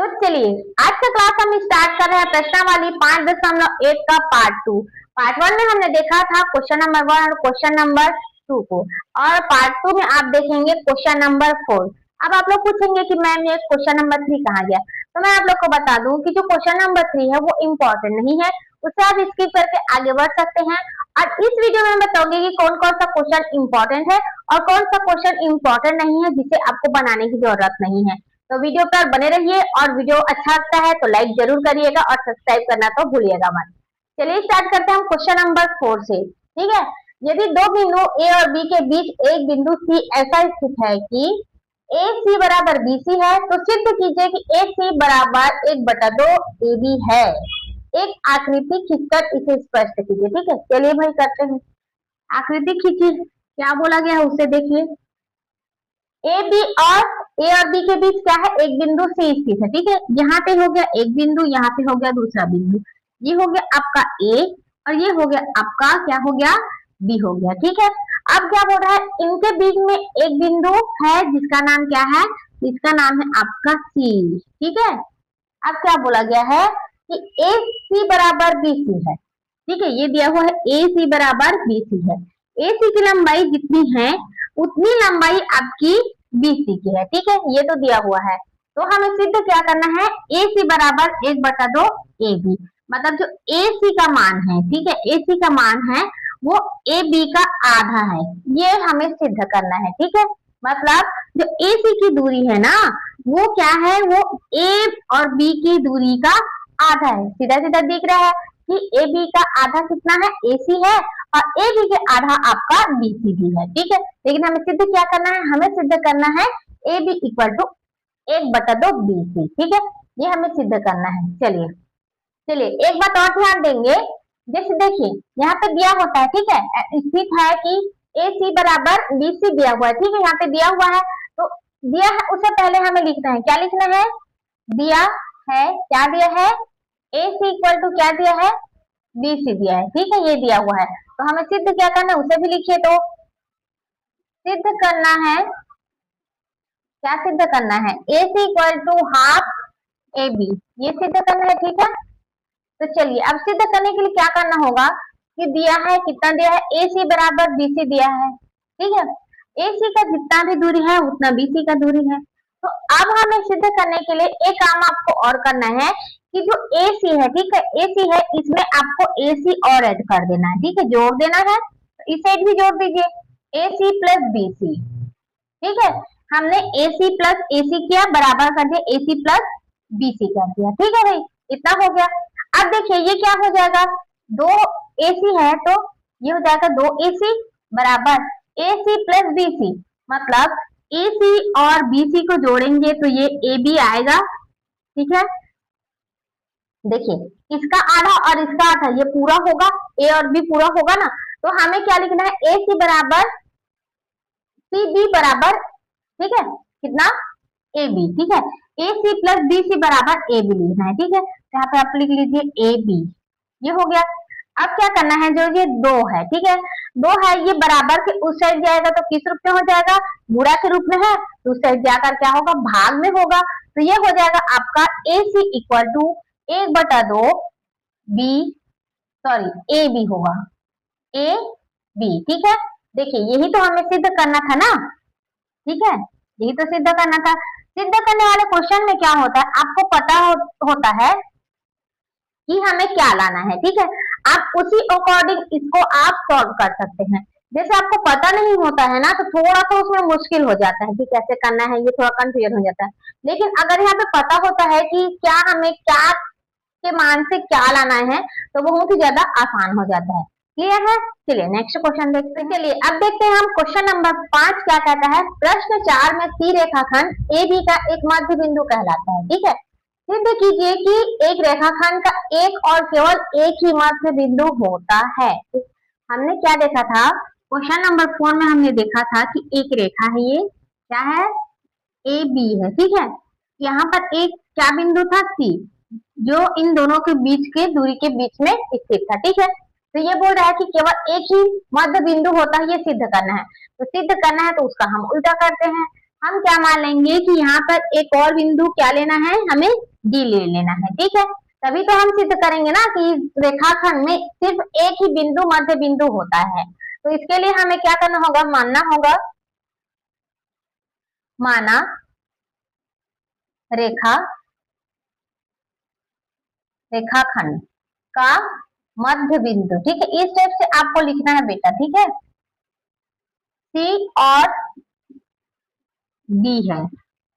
तो चलिए आज का क्लास हम स्टार्ट कर रहे हैं प्रश्नावली 5.8 का पार्ट 1 में हमने देखा था क्वेश्चन नंबर 1 और क्वेश्चन नंबर 2 को, और पार्ट 2 में आप देखेंगे क्वेश्चन नंबर 4। अब आप लोग पूछेंगे कि मैम ये क्वेश्चन नंबर 3 कहाँ गया, तो मैं आप लोग को बता दूं कि जो क्वेश्चन नंबर 3 है वो इम्पोर्टेंट नहीं है, उसे आप स्किप करके आगे बढ़ सकते हैं। और इस वीडियो में मैं बताऊंगी कि कौन कौन सा क्वेश्चन इम्पोर्टेंट है और कौन सा क्वेश्चन इम्पोर्टेंट नहीं है जिसे आपको बनाने की जरूरत नहीं है। तो वीडियो पर बने रहिए, और वीडियो अच्छा लगता है तो लाइक जरूर करिएगा और सब्सक्राइब करना तो भूलिएगा मत। चलिए स्टार्ट करते हैं हम क्वेश्चन नंबर 4 से। ठीक है, यदि दो बिंदु ए और बी के बीच एक बिंदु सी ऐसा स्थित है कि ए सी बराबर बी सी है, तो सिद्ध कीजिए कि ए सी बराबर 1/2 ए बी है। एक आकृति खींचकर इसे स्पष्ट कीजिए। ठीक है, चलिए भाई करते हैं। आकृति खींची, क्या बोला गया है उसे देखिए। ए और बी के बीच क्या है, एक बिंदु सी स्थित है। ठीक है, यहाँ पे हो गया एक बिंदु, यहाँ पे हो गया दूसरा बिंदु, ये हो गया आपका ए और ये हो गया आपका क्या हो गया, बी हो गया। ठीक है, अब क्या बोल रहा है, इनके बीच में एक बिंदु है जिसका नाम क्या है, जिसका नाम है आपका सी। ठीक है, अब क्या बोला गया है कि ए सी बराबर बी सी है। ठीक है, ये दिया हुआ है ए सी बराबर बी सी है। ए सी की लंबाई जितनी है उतनी लंबाई आपकी बीसी की है। ठीक है, ये तो दिया हुआ है, तो हमें सिद्ध क्या करना है, ए सी बराबर 1/2 ए बी, मतलब जो ए सी का मान है, ठीक है, ए सी का मान है वो ए बी का आधा है, ये हमें सिद्ध करना है। ठीक है, मतलब जो ए सी की दूरी है ना वो क्या है, वो ए और बी की दूरी का आधा है। सीधा सीधा दिख रहा है कि ए बी का आधा कितना है, ए सी है, और ए बी के आधा आपका बी सी भी है। ठीक है, लेकिन हमें सिद्ध क्या करना है, हमें सिद्ध करना है A B equal to 1/2 B C. ठीक है, ये हमें सिद्ध करना है। चलिए चलिए एक बात और ध्यान देंगे, जैसे देखिए यहाँ पे दिया होता है, ठीक है, स्थित है कि ए सी बराबर बी सी दिया हुआ है। ठीक है, यहाँ पे दिया हुआ है, तो दिया है उससे पहले हमें लिखना है, क्या लिखना है, दिया है, क्या दिया है, ए सी इक्वल टू क्या दिया है, बी सी दिया है। ठीक है, ये दिया हुआ है, तो हमें सिद्ध क्या करना है उसे भी लिखिए। तो सिद्ध करना है, क्या सिद्ध करना है, A C equal to half A B, ये सिद्ध करना है। ठीक है, तो चलिए अब सिद्ध करने के लिए क्या करना होगा कि दिया है, कितना दिया है, ए सी बराबर बी सी दिया है। ठीक है, ए सी का जितना भी दूरी है उतना बी सी का दूरी है। तो अब हमें सिद्ध करने के लिए एक काम आपको और करना है कि जो ए सी है, ठीक है, ए सी है, इसमें आपको ए सी और ऐड कर देना है। ठीक है, जोड़ देना है, तो इस साइड भी जोड़ दीजिए, ए सी प्लस बी सी। ठीक है, हमने ए सी प्लस ए सी किया, बराबर कर दिया ए सी प्लस बी सी कर दिया। ठीक है भाई, इतना हो गया। अब देखिए ये क्या हो जाएगा, 2 ए सी है तो ये हो जाएगा 2 ए सी बराबर ए सी प्लस बी सी, मतलब ए सी और बी सी को जोड़ेंगे तो ये ए बी आएगा। ठीक है, देखिए इसका आधा और इसका आधा, ये पूरा होगा, ए और बी पूरा होगा ना, तो हमें क्या लिखना है, ए सी बराबर सी बी बराबर, ठीक है, कितना, ए बी। ठीक है, A C plus B C बराबर ए बी लिखना है। ठीक है, तो यहाँ पे आप लिख लीजिए ए बी, ये हो गया। अब क्या करना है, जो ये 2 है, ठीक है, 2 है, ये बराबर के उस साइड जाएगा तो किस रूप में हो जाएगा, गुणा के रूप में है, तो उस साइड जाकर क्या होगा, भाग में होगा, तो ये हो जाएगा आपका A C equal to 1/2 B, sorry A B होगा, ए बी। ठीक है, देखिए यही तो हमें सिद्ध करना था ना। ठीक है, यही तो सिद्ध करना था। सिद्ध करने वाले क्वेश्चन में क्या होता है, आपको पता होता है कि हमें क्या लाना है। ठीक है, आप उसी अकॉर्डिंग इसको आप सॉल्व कर सकते हैं। जैसे आपको पता नहीं होता है ना, तो थोड़ा सा उसमें मुश्किल हो जाता है कि कैसे करना है, ये थोड़ा कंफ्यूजन हो जाता है। लेकिन अगर यहाँ पे पता होता है कि क्या हमें क्या के मान से क्या लाना है, तो बहुत ही ज्यादा आसान हो जाता है। क्लियर है, चलिए नेक्स्ट क्वेश्चन देखते हैं। चलिए अब देखते हैं हम क्वेश्चन नंबर 5 क्या कहता है। प्रश्न 4 में सी रेखाखंड ए बी का एक मध्य बिंदु कहलाता है। ठीक है, सिद्ध कीजिए कि एक रेखाखंड का एक और केवल एक ही मध्य बिंदु होता है। हमने क्या देखा था, क्वेश्चन नंबर 4 में हमने देखा था कि एक रेखा है, ये क्या है, ए बी है। ठीक है, यहाँ पर एक क्या बिंदु था, सी, जो इन दोनों के बीच के दूरी के बीच में स्थित था। ठीक है, तो ये बोल रहा है कि केवल एक ही मध्य बिंदु होता है, ये सिद्ध करना है। तो सिद्ध करना है तो उसका हम उल्टा करते हैं, हम क्या मान लेंगे कि यहाँ पर एक और बिंदु क्या लेना है, हमें डी ले लेना है, ठीक है। तभी तो हम सिद्ध करेंगे ना कि रेखाखंड में सिर्फ एक ही बिंदु मध्य बिंदु होता है। तो इसके लिए हमें क्या करना होगा, मानना होगा, माना रेखाखंड का मध्य बिंदु, ठीक है। इस टाइप से आपको लिखना है बेटा, ठीक है। सी और डी है।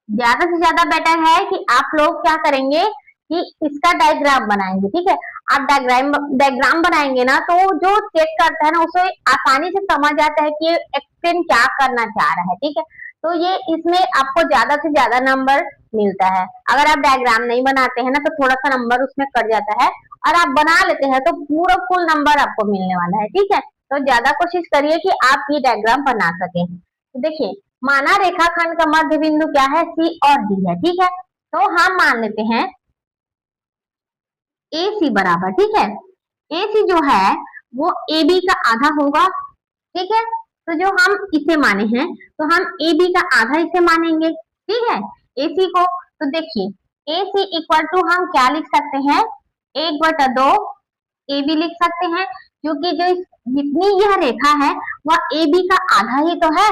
ज्यादा से ज्यादा बेटर है कि आप लोग क्या करेंगे कि इसका डायग्राम बनाएंगे, ठीक है। आप डायग्राम बनाएंगे ना तो जो चेक करता है ना उसे आसानी से समझ आता है कि एक्सप्लेन क्या करना चाह रहा है, ठीक है। तो ये इसमें आपको ज्यादा से ज्यादा नंबर मिलता है। अगर आप डायग्राम नहीं बनाते हैं ना तो थोड़ा सा नंबर उसमें कट जाता है, और आप बना लेते हैं तो पूरा फुल नंबर आपको मिलने वाला है, ठीक है। तो ज्यादा कोशिश करिए कि आप ये डायग्राम बना सके। तो देखिए, माना रेखाखंड का मध्य बिंदु क्या है, सी और डी है, ठीक है। तो हम मान लेते हैं ए सी बराबर, ठीक है। ए सी जो है वो ए बी का आधा होगा, ठीक है। तो जो हम इसे माने हैं तो हम ए बी का आधा इसे मानेंगे, ठीक है, ए सी को। तो देखिए ए सी इक्वल टू हम क्या लिख सकते हैं, 1/2 ए बी लिख सकते हैं, क्योंकि जो जितनी यह रेखा है वह ए बी का आधा ही तो है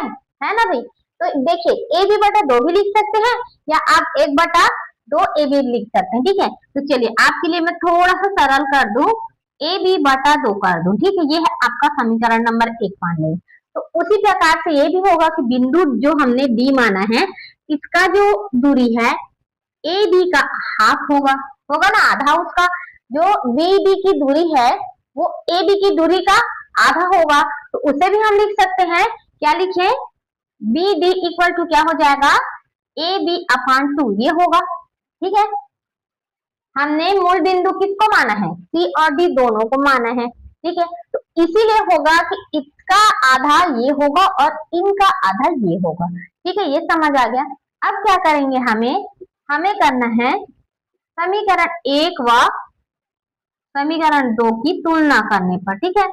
ना भाई। तो देखिए ए बी बटा 2 भी लिख सकते हैं, या आप 1/2 ए बी लिख सकते हैं, ठीक है। तो चलिए आपके लिए मैं थोड़ा सा सरल कर दूं, ए बी बटा 2 कर दूं, ठीक है। ये है आपका समीकरण नंबर 1 मान लें। तो उसी प्रकार से ये भी होगा कि बिंदु जो हमने डी माना है इसका जो दूरी है ए बी का हाफ होगा, ना आधा उसका। जो बी डी की दूरी है वो ए बी की दूरी का आधा होगा, तो उसे भी हम लिख सकते हैं, क्या लिखे, बी डी इक्वल टू क्या हो जाएगा, ए बी अपान 2 ये होगा, ठीक है। हमने मूल बिंदु किसको माना है, सी और डी दोनों को माना है, ठीक है। तो इसीलिए होगा कि इसका आधा ये होगा और इनका आधा ये होगा, ठीक है। ये समझ आ गया। अब क्या करेंगे, हमें करना है समीकरण 1 व समीकरण 2 की तुलना करने पर, ठीक है।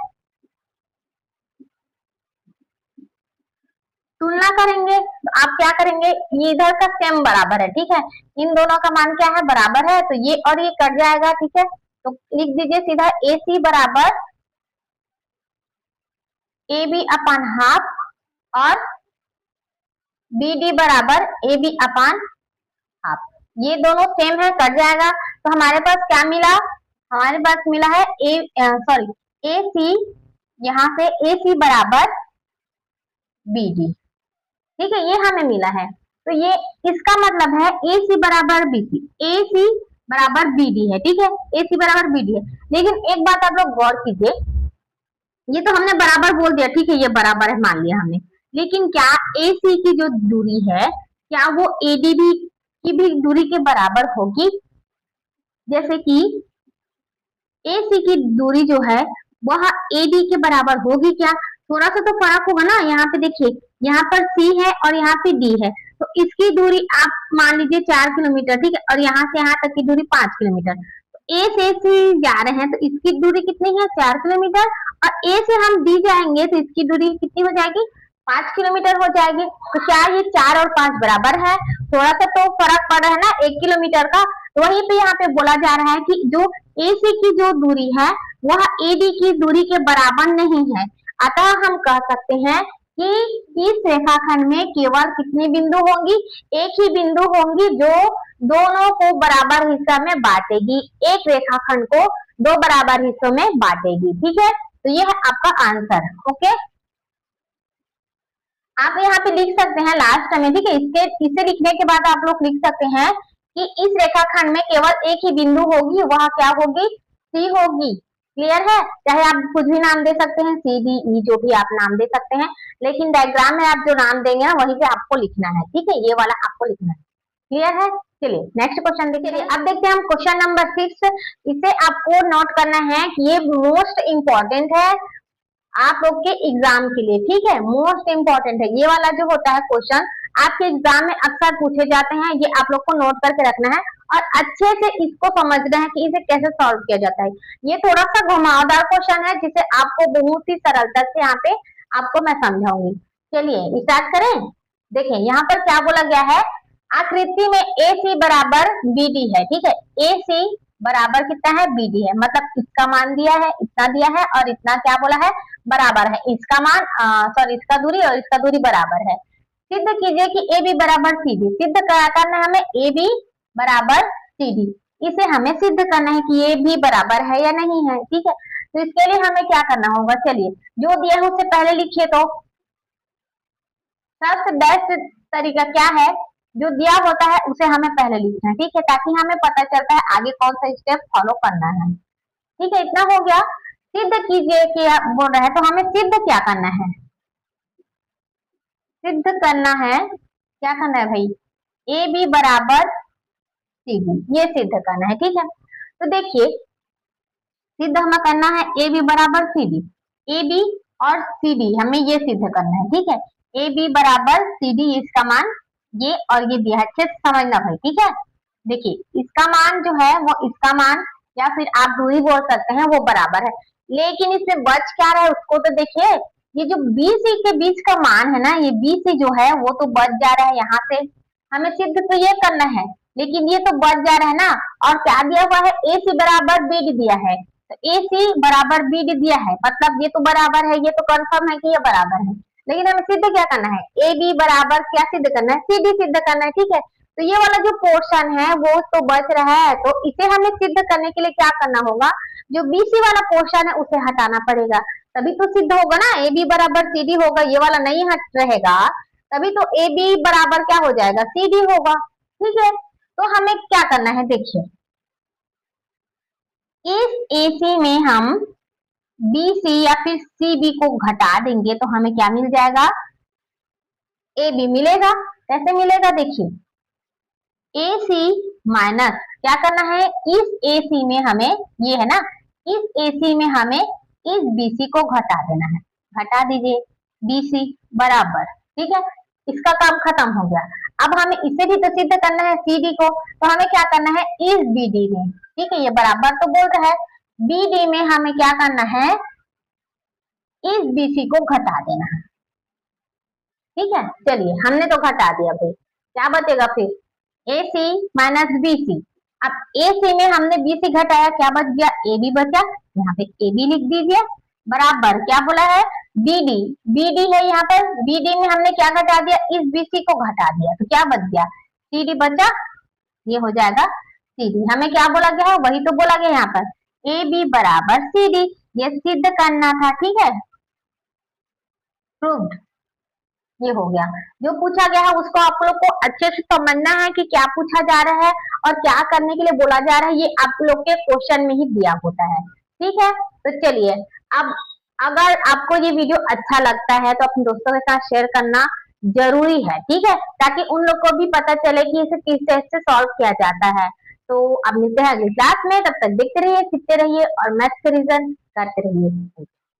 तुलना करेंगे तो आप क्या करेंगे, ये इधर का सेम बराबर है, ठीक है। इन दोनों का मान क्या है, बराबर है, तो ये और ये कट जाएगा, ठीक है। तो लिख दीजिए सीधा ए सी बराबर ए बी अपान हाफ और बी डी बराबर ए बी अपान हाफ। ये दोनों सेम है, कट जाएगा। तो हमारे पास क्या मिला, हमारे पास मिला है ए सी, यहाँ से ए सी बराबर बी डी, ठीक है, ये हमें मिला है। तो ये इसका मतलब है ए सी बराबर बी सी, ए सी बराबर बी डी है, ठीक है, ए सी बराबर बी डी है। लेकिन एक बात आप लोग गौर कीजिए, ये तो हमने बराबर बोल दिया, ठीक है, ये बराबर है मान लिया हमने, लेकिन क्या ए सी की जो दूरी है क्या वो ए डी बी की भी दूरी के बराबर होगी। जैसे कि ए सी की दूरी जो है वह ए डी के बराबर होगी क्या, थोड़ा सा तो फर्क होगा ना। यहाँ पे देखिए, यहाँ पर सी है और यहाँ पे डी है, तो इसकी दूरी आप मान लीजिए 4 किलोमीटर, ठीक है, और यहाँ से यहाँ तक की दूरी 5 किलोमीटर। तो ए से सी जा रहे हैं तो इसकी दूरी कितनी है, 4 किलोमीटर, और ए से हम डी जाएंगे तो इसकी दूरी कितनी हो जाएगी, 5 किलोमीटर हो जाएगी। तो क्या ये 4 और 5 बराबर है, थोड़ा सा तो फर्क पड़ रहा है ना 1 किलोमीटर का। तो वहीं पे यहाँ पे बोला जा रहा है कि जो ए सी की जो दूरी है वह ए डी की दूरी के बराबर नहीं है। अतः हम कह सकते हैं कि इस रेखाखंड में केवल कितनी बिंदु होंगी, एक ही बिंदु होंगी जो दोनों को बराबर हिस्सा में बांटेगी, एक रेखाखंड को 2 बराबर हिस्सों में बांटेगी, ठीक है। तो ये है आपका आंसर, ओके। आप यहाँ पे लिख सकते हैं लास्ट में, ठीक है, इसे लिखने के बाद आप लोग लिख सकते हैं कि इस रेखाखंड में केवल एक ही बिंदु होगी, वह क्या होगी, सी होगी। क्लियर है, चाहे आप कुछ भी नाम दे सकते हैं, सी डी ई जो भी आप नाम दे सकते हैं, लेकिन डायग्राम में आप जो नाम देंगे ना वहीं पे आपको लिखना है, ठीक है, ये वाला आपको लिखना है। क्लियर है, चलिए नेक्स्ट क्वेश्चन देखिए। अब देखते हैं हम क्वेश्चन नंबर 6। इसे आपको नोट करना है कि ये मोस्ट इंपॉर्टेंट है आप लोग के एग्जाम के लिए, ठीक है, मोस्ट इंपॉर्टेंट है। ये वाला जो होता है क्वेश्चन आपके एग्जाम में अक्सर पूछे जाते हैं, ये आप लोग को नोट करके रखना है और अच्छे से इसको समझना है कि इसे कैसे सॉल्व किया जाता है। ये थोड़ा सा घुमावदार क्वेश्चन है जिसे आपको बहुत ही सरलता से यहाँ पे आपको मैं समझाऊंगी। चलिए स्टार्ट करें। देखिए यहाँ पर क्या बोला गया है, आकृति में ए सी बराबर बी डी है, ठीक है। ए सी बराबर कितना है, बी डी है, मतलब इसका मान दिया है, इतना दिया है और इतना क्या बोला है, बराबर है। इसका मान सॉरी इसका दूरी और इसका दूरी बराबर है। सिद्ध कीजिए कि ए बी बराबर सी डी। सिद्ध क्या करना है हमें, ए बी बराबर सी डी। इसे हमें सिद्ध करना है कि ये भी बराबर है या नहीं है, ठीक है। तो इसके लिए हमें क्या करना होगा, चलिए जो दिया है उससे पहले लिखिए। तो सबसे बेस्ट तरीका क्या है, जो दिया होता है उसे हमें पहले लिखना है, ठीक है, ताकि हमें पता चलता है आगे कौन सा स्टेप फॉलो करना है, ठीक है। इतना हो गया। सिद्ध कीजिए कि आप बोल रहे हैं, तो हमें सिद्ध क्या करना है, सिद्ध करना है, क्या करना है भाई, ए बी बराबर सी डी, ये सिद्ध करना है, ठीक है। तो देखिए सिद्ध हमें करना है ए बी बराबर सी डी, ए बी और सी डी हमें ये सिद्ध करना है, ठीक है। ए बी बराबर सी डी, इसका मान ये और ये दिया है, अच्छे से समझना भाई, ठीक है। देखिए इसका मान जो है वो इसका मान या फिर आप दूरी बोल सकते हैं वो बराबर है, लेकिन इसमें बच क्या रहा है उसको तो देखिए। ये जो बी सी के बीच का मान है ना, ये बी सी जो है वो तो बच जा रहा है यहाँ से। हमें सिद्ध तो ये करना है, लेकिन ये तो बच जा रहा है ना। और क्या दिया हुआ है, ए सी बराबर बी डी दिया है, तो ए सी बराबर बी डी दिया है, मतलब ये तो बराबर है, ये तो कंफर्म है कि ये बराबर है। लेकिन हमें सिद्ध क्या करना है, ए बी बराबर क्या सिद्ध करना है, सी डी सिद्ध करना है, ठीक है। तो ये वाला जो पोर्शन है वो तो बच रहा है, तो इसे हमें सिद्ध करने के लिए क्या करना होगा, जो बीसी वाला पोर्शन है उसे हटाना पड़ेगा, तभी तो सिद्ध होगा ना। ए बी बराबर सी डी होगा, ये वाला नहीं हट रहेगा, तभी तो ए बी बराबर क्या हो जाएगा, सी डी होगा, ठीक है। तो हमें क्या करना है, देखिए इस ए सी में हम बी सी या फिर सी बी को घटा देंगे तो हमें क्या मिल जाएगा, ए बी मिलेगा। कैसे मिलेगा, देखिए ए सी माइनस क्या करना है, इस ए सी में हमें ये है ना, इस ए सी में हमें इस बी सी को घटा देना है, घटा दीजिए बी सी बराबर, ठीक है। इसका काम खत्म हो गया। अब हमें इसे भी तो सिद्ध करना है सी डी को, तो हमें क्या करना है, इस बी डी में, ठीक है, ये बराबर तो बोल रहा है, बी डी में हमें क्या करना है, इस बी सी को घटा देना है, ठीक है। चलिए हमने तो घटा दिया भाई, क्या बचेगा फिर, ए सी माइनस बी सी। अब ए सी में हमने बी सी घटाया, क्या बच गया, ए बी बचा, यहाँ पे ए बी लिख दीजिए बराबर क्या बोला है, बी डी, बी डी है यहाँ पर, बी डी में हमने क्या घटा दिया, इस बी सी को घटा दिया, तो क्या बच गया, सी डी बचा, ये हो जाएगा सी डी। हमें क्या बोला गया है, वही तो बोला गया यहाँ पर, ए बी बराबर सी डी, ये सिद्ध करना था, ठीक है, प्रूव्ड। ये हो गया, जो पूछा गया है उसको आप लोग को अच्छे से समझना है कि क्या पूछा जा रहा है और क्या करने के लिए बोला जा रहा है, ये आप लोग के क्वेश्चन में ही दिया होता है, ठीक है। तो चलिए अब अगर आपको ये वीडियो अच्छा लगता है तो अपने दोस्तों के साथ शेयर करना जरूरी है, ठीक है, ताकि उन लोग को भी पता चले कि इसे किस तरह से सॉल्व किया जाता है। तो अब मिलते हैं अगली क्लास में, तब तक देखते रहिए, सीखते रहिए और मैथ्स के रीजन करते रहिए।